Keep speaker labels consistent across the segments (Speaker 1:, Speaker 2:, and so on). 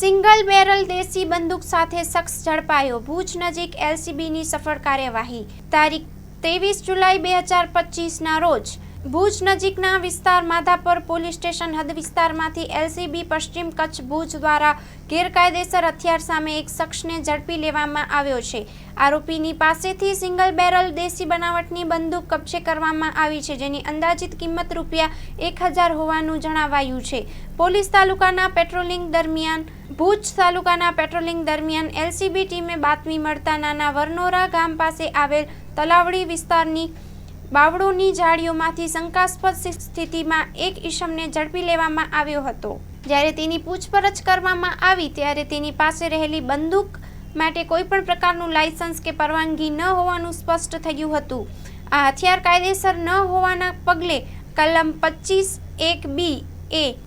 Speaker 1: Single barrel દેશી બંદૂક સાથે શખ્સ ઝડપાયો. ભુજ નજીક એલસીબીની સફળ કાર્યવાહી. તારીખ 23 જુલાઈ 2025ના રોજ ભુજ નજીકના વિસ્તાર માધાપર પોલીસ સ્ટેશન હદ વિસ્તારમાંથી એલસીબી પશ્ચિમ કચ્છ ભુજ દ્વારા ગેરકાયદેસર હથિયાર સામે એક શખ્સને ઝડપી લેવામાં આવ્યો છે. આરોપીની પાસેથી સિંગલ બેરલ દેશી બનાવટની બંદૂક કબજે કરવામાં આવી છે, જેની અંદાજિત કિંમત ₹1000 હોવાનું જણાવાયું છે. ભુજ તાલુકાના પેટ્રોલિંગ દરમિયાન એલસીબી ટીમે બાતમી મળતા નાના વરનોરા ગામ પાસે આવેલ તલાવડી વિસ્તારની બાવળોની ઝાડીઓમાંથી શંકાસ્પદ સ્થિતિમાં એક ઈસમને ઝડપી લેવામાં આવ્યો હતો. જ્યારે તેની પૂછપરછ કરવામાં આવી ત્યારે તેની પાસે રહેલી બંદૂક માટે કોઈપણ પ્રકારનું લાયસન્સ કે પરવાનગી ન હોવાનું સ્પષ્ટ થયું હતું. આ હથિયાર કાયદેસર ન હોવાના પગલે કલમ 25(1)(b)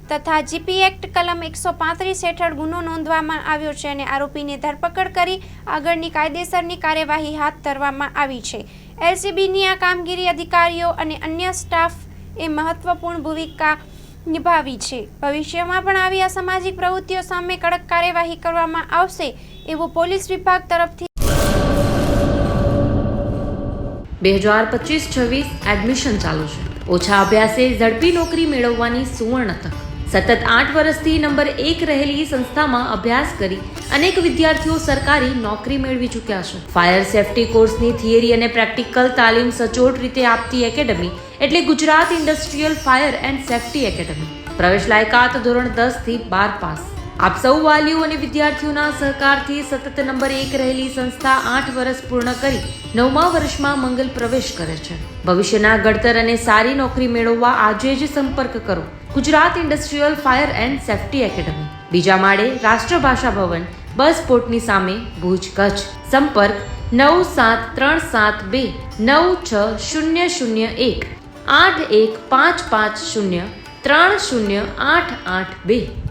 Speaker 1: તથા જીપી એક્ટ કલમ 135 હેઠળ ગુનો નોંધવામાં આવ્યો છે અને આરોપીને ધરપકડ કરી આગળની કાયદેસરની કાર્યવાહી હાથ ધરવામાં આવી છે. એલસીબીની આ કામગીરી અધિકારીઓ અને અન્ય સ્ટાફે મહત્વપૂર્ણ ભૂમિકા નિભાવી છે. ભવિષ્યમાં પણ આવી અસામાજિક પ્રવૃત્તિઓ સામે કડક કાર્યવાહી કરવામાં આવશે એવું પોલીસ વિભાગ તરફથી
Speaker 2: 2025-26 એડમિશન ચાલુ છે. ઓછા અભ્યાસે ઝડપી નોકરી મેળવવાની સુવર્ણ તક. સતત 8 વર્ષથી નંબર 1 રહેલી સંસ્થામાં અભ્યાસ કરી અનેક વિદ્યાર્થીઓ સરકારી નોકરી મેળવી ચૂક્યા છે. ફાયર સેફટી કોર્સની થિયરી અને પ્રેક્ટિકલ તાલીમ સચોટ રીતે આપતી એકેડમી એટલે Gujarat industrial fire and safety academy. પ્રવેશ લાયકાત ધોરણ 10 થી 12 પાસ. આપ સૌ વાલીઓ અને વિદ્યાર્થીઓના સહકારથી સતત નંબર 1 રહેલી સંસ્થા 8 વર્ષ પૂર્ણ કરી 9મા વર્ષમાં મંગલ પ્રવેશ કરે છે. ભવિષ્યના ઘડતર અને સારી નોકરી મેળવવા આજે જ સંપર્ક કરો Gujarat industrial fire and safety academy, બીજા માળે રાષ્ટ્રભાષા ભવન, બસ પોર્ટની સામે, ભુજ, કચ્છ. સંપર્ક 9737296001 8155030882.